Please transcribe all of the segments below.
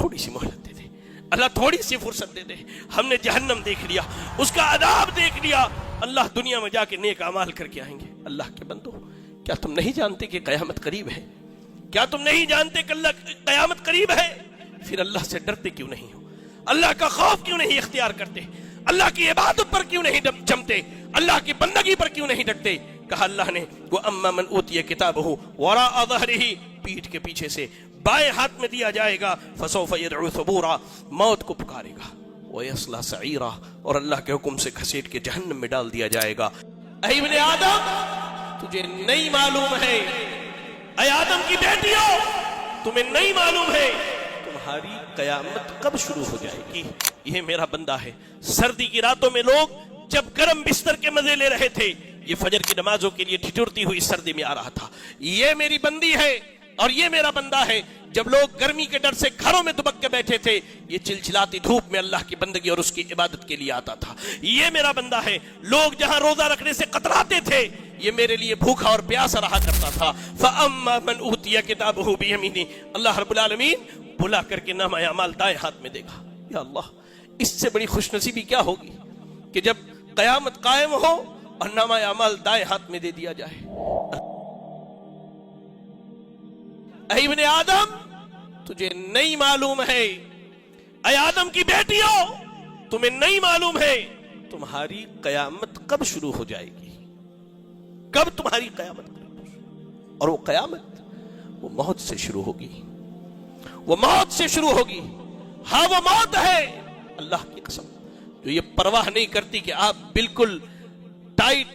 थोड़ी सी मोहलत दे दे, अल्लाह थोड़ी सी फुर्सत दे दे। हमने जहन्नम देख लिया, उसका अदाब देख लिया, अल्लाह दुनिया में जाके नेक अमाल करके आएंगे। अल्लाह के बंदो, क्या तुम नहीं जानते कि कयामत करीब है? क्या तुम नहीं जानते कि कयामत करीब है? फिर अल्लाह से डरते क्यों नहीं हो? अल्लाह का खौफ क्यों नहीं इख्तियार करते? अल्लाह की इबादत पर क्यों नहीं जमते? अल्लाह की बंदगी पर क्यों नहीं डटते? कहा अल्लाह ने, वो अम्मा मन ऊतिया किताबहु वराअ ज़हरिही, पीठ के पीछे से बाएं हाथ में दिया जाएगा, फसौफ यदउ सुबूरा, मौत को पुकारेगा, व यस्ला सईरा, और अल्लाह के हुक्म से घसीट के जहन्नम में डाल दिया जाएगा। ऐ इब्ने आदम, तुझे नहीं मालूम है, ऐ आदम की बेटियों, तुम्हें नहीं मालूम है तुम्हारी कयामत कब शुरू हो जाएगी। ये मेरा बंदा है। सर्दी की रातों में लोग जब गर्म बिस्तर के मजे ले रहे थे, ये फजर की नमाजों के लिए ठिठुरती हुई सर्दी में आ रहा था। ये मेरी बंदी है और ये मेरा बंदा है। जब लोग गर्मी के डर से घरों में दुबक के बैठे थे, ये चिलचिलाती धूप में अल्लाह की बंदगी और उसकी इबादत के लिए आता था। ये मेरा बंदा है। लोग जहां रोजा रखने से कतराते थे, ये मेरे लिए भूखा और प्यासा रहा करता था। फअम्मा मन ऊतिया किताबहु बियमीनी, अल्लाह रब्बुल आलमीन बुला करके नामा अमाल दाएं हाथ में देगा। या अल्लाह, इससे बड़ी खुशनसीबी क्या होगी कि जब कयामत कायम हो और नामा अमाल दाएं हाथ में दे दिया जाए। ऐ इब्ने आदम, तुझे नहीं मालूम है, ऐ आदम की बेटियों, तुम्हें नहीं मालूम है तुम्हारी कयामत कब शुरू हो जाएगी, कब तुम्हारी कयामत। और वो कयामत वो मौत से शुरू होगी, वो मौत से शुरू होगी। हाँ, वो मौत है, अल्लाह की कसम, जो ये परवाह नहीं करती कि आप बिल्कुल टाइट,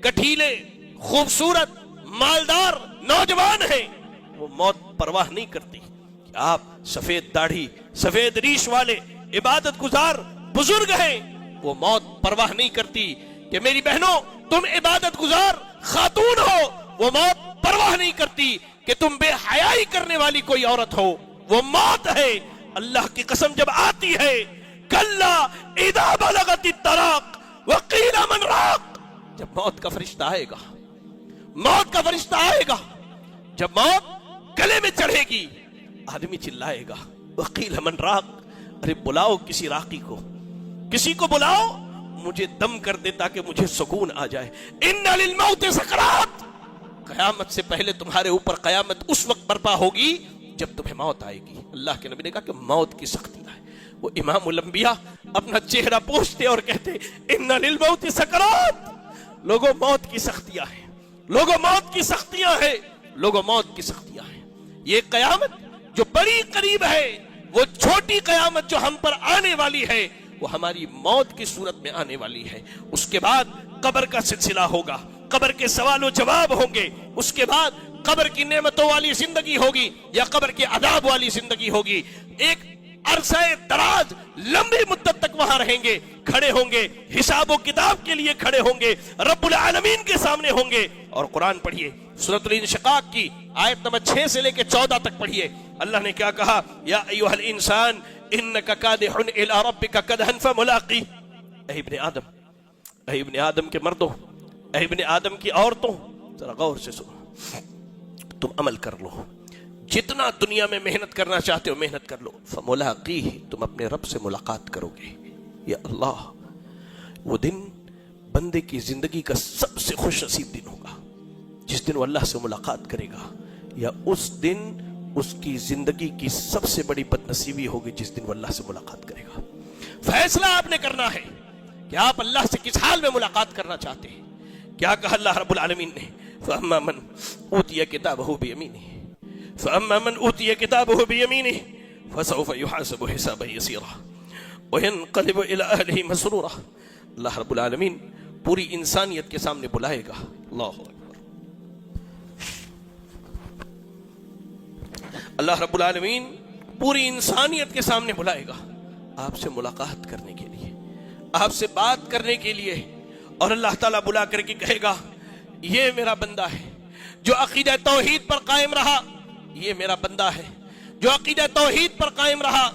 गठीले, खूबसूरत, मालदार नौजवान हैं। वो मौत परवाह नहीं करती कि आप सफेद दाढ़ी, सफेद रीश वाले इबादत गुजार बुजुर्ग हैं। वो मौत परवाह नहीं करती कि मेरी बहनों तुम इबादत गुजार खातून हो। वो मौत परवाह नहीं करती कि तुम बेहयाई करने वाली कोई औरत हो। वो मौत है, अल्लाह की कसम, जब आती है, कल्ला इदा बलगति तराक वकील मन राक, जब मौत का फरिश्ता आएगा, मौत का फरिश्ता आएगा, जब मौत गले में चढ़ेगी, आदमी चिल्लाएगा, वकील मन राक, अरे बुलाओ किसी राकी को, किसी को बुलाओ, मुझे दम कर दे ताकि मुझे सुकून आ जाए। इन्ना लिल मौत सकरात, कयामत से पहले तुम्हारे ऊपर कयामत उस वक्त बर्पा होगी जब तुम्हें मौत आएगी। अल्लाह के नबी ने कहा कि मौत की सख्तियां है। वो इमामुल अंबिया अपना चेहरा पोंछते और कहते, इन्ना लिल मौत सकरात, लोगों मौत की सख्तियां हैं, लोगों मौत की सख्तियां हैं, लोगों मौत की सख्तियां हैं। ये कयामत जो बड़ी करीब है, वो छोटी कयामत जो हम पर आने वाली है, वो हमारी मौत की सूरत में आने वाली है। उसके बाद कब्र का सिलसिला होगा, कब्र के सवाल और जवाब होंगे। उसके बाद कब्र की नेमतों वाली जिंदगी होगी या कब्र के अदाब वाली जिंदगी होगी। एक अरसे दराज लंबी मुद्दत तक वहां रहेंगे, खड़े होंगे, हिसाब किताब के लिए खड़े होंगे, रब्बुल आलमीन के सामने होंगे। और कुरान पढ़िए, सूरतुल इंशिकाक की आयत नंबर 6 से लेकर 14 तक पढ़िए। अल्लाह ने क्या कहा, या अय्युहल इंसान इन्नका कादिहुन इला रब्बिका कदहन फमुलाकी। ऐ इब्ने आदम, ऐ इब्ने आदम के मर्दों, ऐ इब्ने आदम की औरतों, जरा गौर से सुनो, तुम अमल कर लो, जितना दुनिया में मेहनत करना चाहते हो मेहनत कर लो, फमुलाकी, तुम अपने रब से मुलाकात करोगे। या अल्लाह, वो दिन बंदे की जिंदगी का सबसे खुश नसीब दिन होगा जिस दिन वो अल्लाह से मुलाकात करेगा, या उस दिन उसकी जिंदगी की सबसे बड़ी बदनसीबी होगी जिस दिन वो अल्लाह से मुलाकात करेगा। फैसला आपने करना है कि आप अल्लाह से किस हाल में मुलाकात करना चाहते हैं। क्या कहा अल्लाह रब्बुल आलमीन ने, फअम्मा मन ऊतिया किताबहु बियमीनिही, फअम्मा मन ऊतिया किताबहु बियमीनिही फसौफ युहासबु हिसाबन यसीरा वयनक़लिबु इला अहलिही मसरूरा। अल्लाह रब्बुल आलमीन पूरी इंसानियत के सामने बुलाएगा। अल्लाहु अकबर। अल्लाह रब्बुल आलमीन पूरी इंसानियत के सामने बुलाएगा आपसे मुलाकात करने के लिए, आपसे बात करने के लिए। और अल्लाह ताला बुला करके कहेगा, ये मेरा बंदा है जो अकीदा तौहीद पर कायम रहा, ये मेरा बंदा है जो अकीदा तौहीद पर कायम रहा,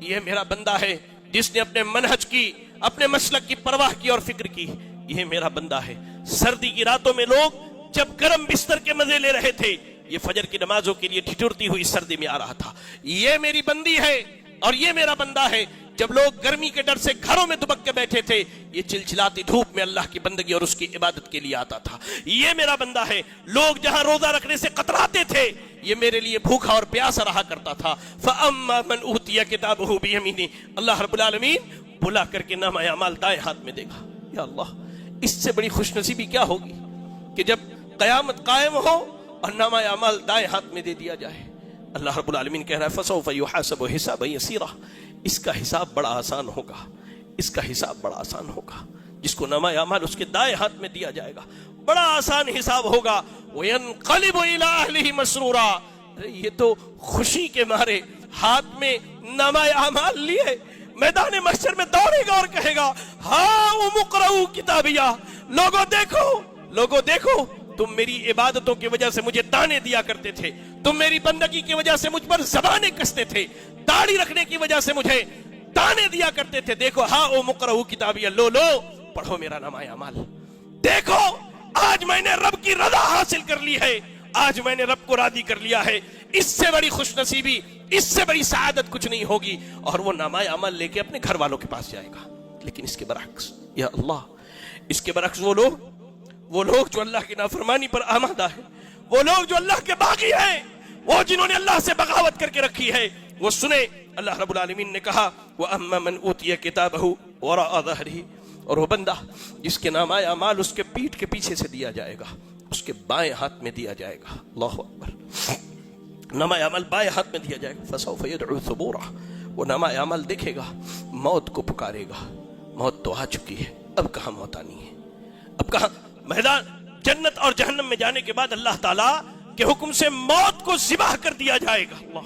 ये मेरा बंदा है जिसने अपने मनहज की, अपने मसलक की परवाह की और फिक्र की, ये मेरा बंदा है। सर्दी की रातों में लोग जब गर्म बिस्तर के मजे ले रहे थे, ये फजर की नमाजों के लिए ठिठुरती हुई सर्दी में आ रहा था। ये मेरी बंदी है اور یہ میرا بندہ ہے جب لوگ گرمی کے ڈر سے گھروں میں دبک کے بیٹھے تھے یہ چلچلاتی دھوپ میں اللہ کی بندگی اور اس کی عبادت کے لیے آتا تھا. یہ میرا بندہ ہے لوگ جہاں روزہ رکھنے سے قطراتے تھے یہ میرے لیے بھوکا اور پیاسا رہا کرتا تھا. فَأَمَّا مَنْ أُوتِيَ كِتَابَهُ بِيَمِينِهِ اللہ رب العالمین بلا کر کے نامہ اعمال دائیں ہاتھ میں دے گا. یا اللہ اس سے بڑی خوش نصیبی کیا ہوگی کہ جب قیامت قائم ہو اور نامہ اعمال دائیں ہاتھ میں دے دیا جائے. اللہ رب العالمین کہہ رہا ہے فَسَوْفَ يُحَاسَبُ حِسَابًا يَسِيرًا اس کا حساب بڑا آسان ہوگا. اس کا حساب بڑا آسان ہوگا. جس کو نامہ اعمال اس کے دائیں ہاتھ میں دیا جائے گا بڑا آسان حساب ہوگا. وَيَنْقَلِبُ إِلَىٰ أَهْلِهِ مَسْرُورًا یہ تو خوشی کے مارے ہاتھ میں نامہ اعمال لیے میدان محشر میں دوڑے گا اور کہے گا ہاؤ مقرؤ کتابیہ لوگوں دیکھو تم میری عبادتوں کی وجہ سے مجھے تانے دیا کرتے تھے, تم میری بندگی کی وجہ سے مجھ پر زبانیں کستے تھے, داڑھی رکھنے کی وجہ سے مجھے تانے دیا کرتے تھے. دیکھو ہاؤ مقرؤ کتابیہ لو پڑھو میرا نامہ اعمال. دیکھو آج میں نے رب کی رضا حاصل کر لی ہے, آج میں نے رب کو راضی کر لیا ہے. اس سے بڑی خوش نصیبی اس سے بڑی سعادت کچھ نہیں ہوگی. اور وہ نامہ عمل لے کے اپنے گھر والوں کے پاس جائے گا. لیکن اس کے برعکس یا اللہ اس کے برعکس وہ لوگ جو اللہ کی نافرمانی پر آمادہ ہے, وہ لوگ جو اللہ کے باغی ہیں, وہ جنہوں نے اللہ سے بغاوت کر کے رکھی ہے, وہ سنے اللہ رب العالمین نے کہا وَأَمَّا مَنْ أُوتِيَ كِتَابَهُ وَرَاءَ ظَهْرِهِ اور وہ بندہ جس کے نامہ اعمال اس کے پیٹھ کے پیچھے سے دیا جائے گا, اس کے بائیں ہاتھ میں دیا جائے گا. اللہ اکبر. نامہ اعمال بائیں ہاتھ میں دیا جائے گا. فَسَوْفَ يَدْعُو ثُبُورًا وہ نامہ اعمال دیکھے گا موت کو پکارے گا. موت تو آ چکی ہے, اب کہاں موت آنی ہے, اب کہاں. میدان جنت اور جہنم میں جانے کے بعد اللہ تعالیٰ کے حکم سے موت کو ذبح کر دیا جائے گا. اللہ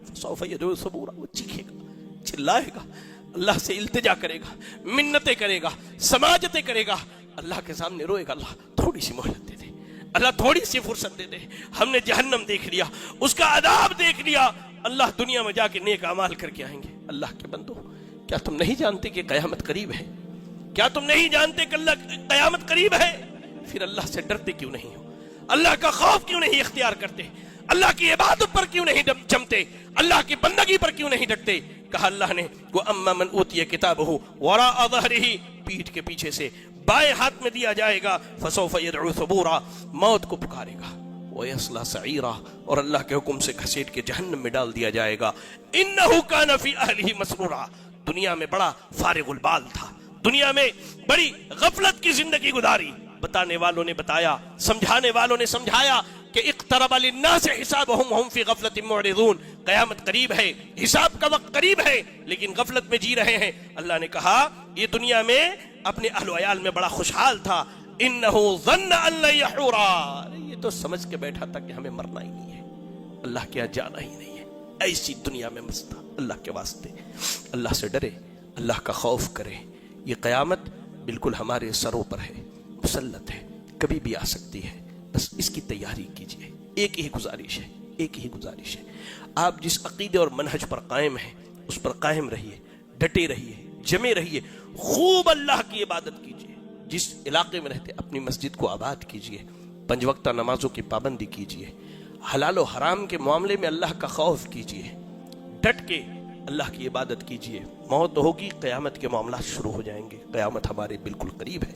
فَسَوْفَ يَدْعُو ثُبُورًا وہ چیخے گا, چلائے گا, اللہ سے التجا کرے گا, منتیں کرے گا, سماجتیں کرے گا, اللہ کے سامنے روئے گا اللہ تھوڑی سی مہلت دے دے, اللہ تھوڑی سی فرصت دے دے. ہم نے جہنم دیکھ لیا, اس کا عذاب دیکھ لیا, اللہ دنیا میں جا کے نیک اعمال کر کے آئیں گے. اللہ کے بندو کیا تم نہیں جانتے کہ قیامت قریب ہے؟ کیا تم نہیں جانتے کہ اللہ قیامت قریب ہے؟ پھر اللہ سے ڈرتے کیوں نہیں ہو؟ اللہ کا خوف کیوں نہیں اختیار کرتے؟ اللہ کی عبادت پر کیوں نہیں جمتے؟ اللہ کی بندگی پر کیوں نہیں ڈٹتے؟ کہا اللہ نے وَأَمَّا مَنْ أُوتِيَ كِتَابَهُ وَرَاءَ ظَهْرِهِ پیٹھ کے پیچھے سے بائیں ہاتھ میں دیا جائے گا. فَسَوْفَ يَدْعُو ثُبُورًا موت کو پکارے گا. وَيَصْلَىٰ سَعِيرًا اور اللہ کے حکم سے گھسیٹ کے جہنم میں ڈال دیا جائے گا. إِنَّهُ كَانَ فِي أَهْلِهِ مَسْرُورًا دنیا میں بڑا فارغ البال تھا, دنیا میں بڑی غفلت کی زندگی گزاری. بتانے والوں نے بتایا, سمجھانے والوں نے سمجھایا کہ اقترب للناس حسابهم وهم في غفلة معرضون قیامت قریب ہے, حساب کا وقت قریب ہے, لیکن غفلت میں جی رہے ہیں. اللہ نے کہا یہ دنیا میں اپنے اہل و عیال میں بڑا خوشحال تھا. انه ظن ان لن يحور یہ تو سمجھ کے بیٹھا تھا کہ ہمیں مرنا ہی نہیں ہے, اللہ کے یہاں جانا ہی نہیں ہے. ایسی دنیا میں مست تھا. اللہ کے واسطے اللہ سے ڈرے, اللہ کا خوف کرے. یہ قیامت بالکل ہمارے سروں پر ہے, مسلط ہے, کبھی بھی آ سکتی ہے. بس اس کی تیاری کیجئے. ایک ہی گزارش ہے, آپ جس عقیدے اور منہج پر قائم ہیں اس پر قائم رہیے, ڈٹے رہیے, جمے رہیے, خوب اللہ کی عبادت کیجئے. جس علاقے میں رہتے اپنی مسجد کو آباد کیجئے, 5 وقتہ نمازوں کی پابندی کیجئے, حلال و حرام کے معاملے میں اللہ کا خوف کیجئے, ڈٹ کے اللہ کی عبادت کیجئے. موت ہوگی, قیامت کے معاملات شروع ہو جائیں گے. قیامت ہمارے بالکل قریب ہے.